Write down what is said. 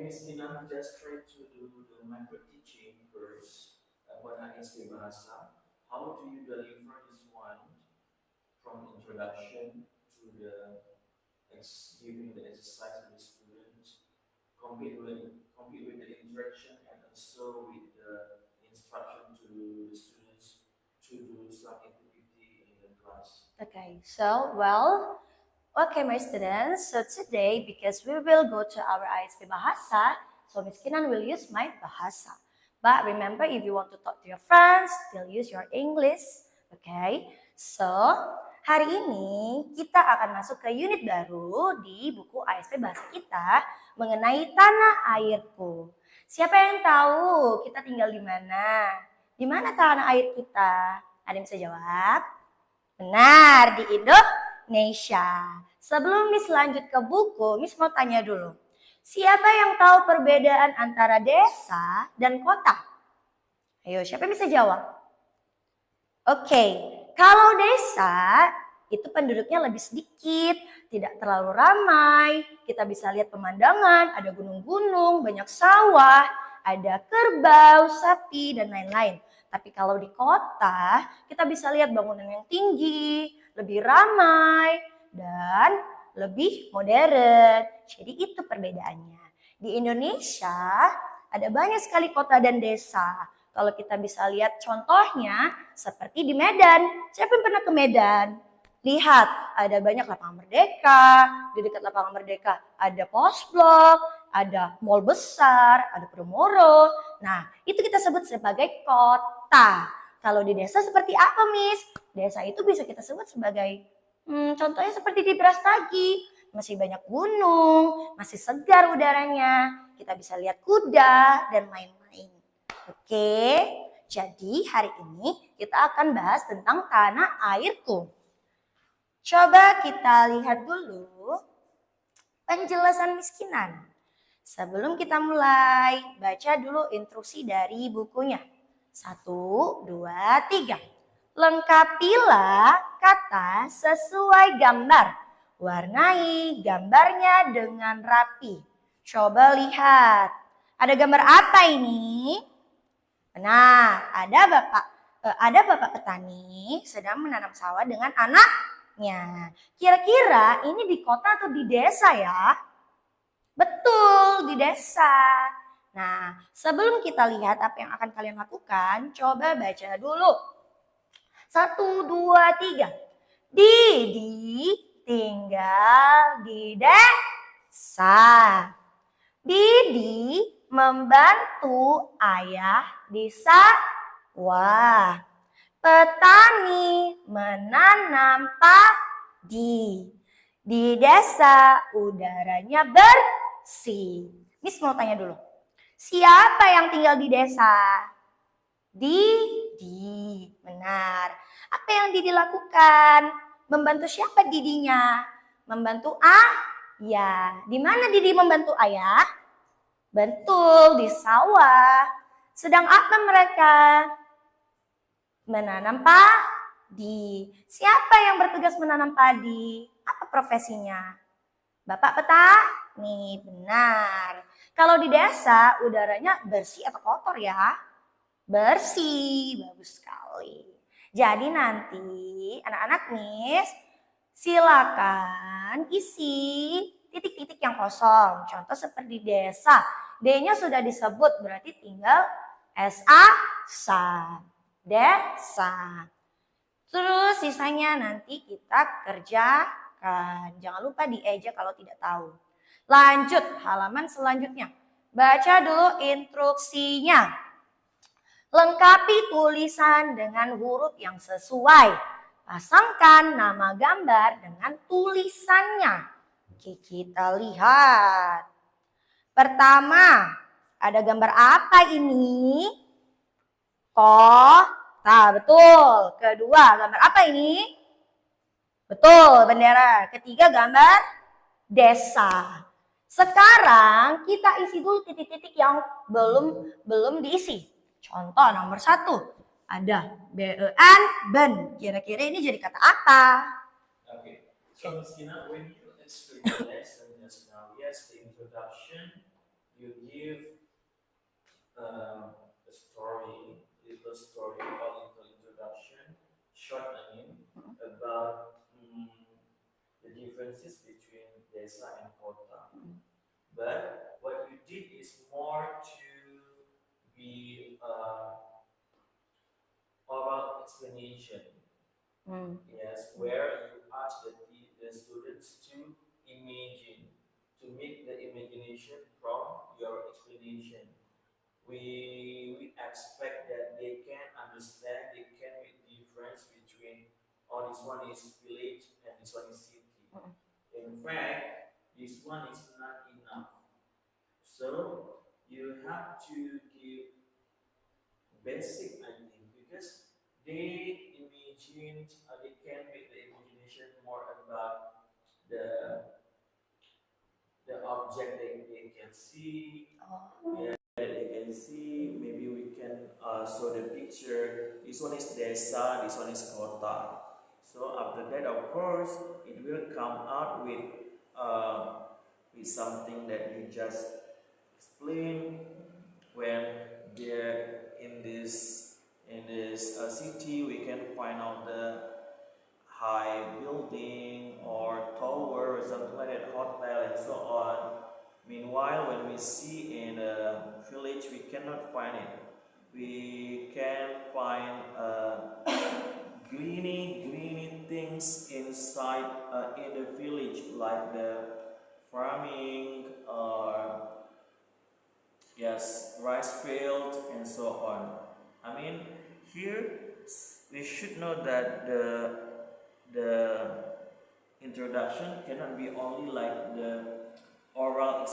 Miss Tina, just try to do the micro teaching first about ASP Bahasa. How do you deliver this one from introduction to the giving the exercise to the students, complete with the interaction and also with the instruction to the students to do some activity in the class. Okay, so okay, my students. So today, because we will go to our ISP Bahasa, so Miss Kinan will use my Bahasa. But remember, if you want to talk to your friends, still use your English. Okay, so hari ini kita akan masuk ke unit baru di buku ISP Bahasa kita mengenai tanah airku. Siapa yang tahu kita tinggal di mana? Di mana tanah air kita? Ada yang bisa jawab? Benar, di Indonesia. Sebelum Miss lanjut ke buku, Miss mau tanya dulu. Siapa yang tahu perbedaan antara desa dan kota? Ayo, siapa yang bisa jawab? Oke, kalau desa itu penduduknya lebih sedikit, tidak terlalu ramai. Kita bisa lihat pemandangan, ada gunung-gunung, banyak sawah, ada kerbau, sapi, dan lain-lain. Tapi kalau di kota, kita bisa lihat bangunan yang tinggi, lebih ramai, dan lebih modern. Jadi itu perbedaannya. Di Indonesia ada banyak sekali kota dan desa. Kalau kita bisa lihat contohnya seperti di Medan. Siapa yang pernah ke Medan? Lihat, ada banyak lapangan merdeka. Di dekat lapangan merdeka ada pos blok, ada mall besar, ada Promoro. Nah, itu kita sebut sebagai kota. Kalau di desa seperti apa, Miss? Desa itu bisa kita sebut sebagai, contohnya seperti di Brastagi. Masih banyak gunung, masih segar udaranya. Kita bisa lihat kuda dan lain-lain. Oke, jadi hari ini kita akan bahas tentang tanah airku. Coba kita lihat dulu penjelasan miskinan. Sebelum kita mulai, baca dulu instruksi dari bukunya. 1, 2, 3. Lengkapilah kata sesuai gambar. Warnai gambarnya dengan rapi. Coba lihat. Ada gambar apa ini? Benar, ada bapak petani sedang menanam sawah dengan anaknya. Kira-kira ini di kota atau di desa ya? Betul, di desa. Nah, sebelum kita lihat apa yang akan kalian lakukan, coba baca dulu. 1, 2, 3. Didi tinggal di desa. Didi membantu ayah di sawah. Petani menanam padi. Di desa udaranya bersih. Miss mau tanya dulu. Siapa yang tinggal di desa? Didi. Benar. Apa yang Didi lakukan? Membantu siapa Didinya? Membantu ayah. Di mana Didi membantu ayah? Betul, di sawah. Sedang apa mereka? Menanam padi. Siapa yang bertugas menanam padi? Apa profesinya? Bapak petani. Benar. Kalau di desa udaranya bersih atau kotor ya? Bersih. Bagus sekali. Jadi nanti anak-anak Miss silakan isi titik-titik yang kosong. Contoh seperti desa. D-nya sudah disebut berarti tinggal SA, sa. Desa. Terus sisanya nanti kita kerjakan. Jangan lupa dieja kalau tidak tahu. Lanjut halaman selanjutnya. Baca dulu instruksinya. Lengkapi tulisan dengan huruf yang sesuai. Pasangkan nama gambar dengan tulisannya. Oke, kita lihat. Pertama, ada gambar apa ini? Kota, betul. Kedua, gambar apa ini? Betul, bendera. Ketiga, gambar desa. Sekarang kita isi dulu titik-titik yang belum diisi. Contoh nomor 1, ada ben, ben. Kira-kira ini jadi kata apa? Okay, so Miss Tina, when you explain the lesson just now, yes, the introduction, you give a story, little story or little introduction, short I mean, about the differences between desa and kota. But what you did is more to be oral explanation. Yes, where you ask the students to imagine, to make the imagination from your explanation. We expect that they can understand, they can make difference between, oh, this one is village and this one is city. In fact, this one is not enough. So you have to give basic, I think, because they imagined, they can make the imagination more about the the object they can see. Yeah, that they can see. Maybe we can show the picture. This one is desa, this one is kota. So after that, of course, it will come out with something that you just explain when they're in this city. We can find out the high building or tower or something like that, hotel and so on. Meanwhile, when we see in a village, we cannot find it. We can find greeny things inside in the village, like the farming or yes, rice field and so on. I mean, here we should know that the introduction cannot be only like the oral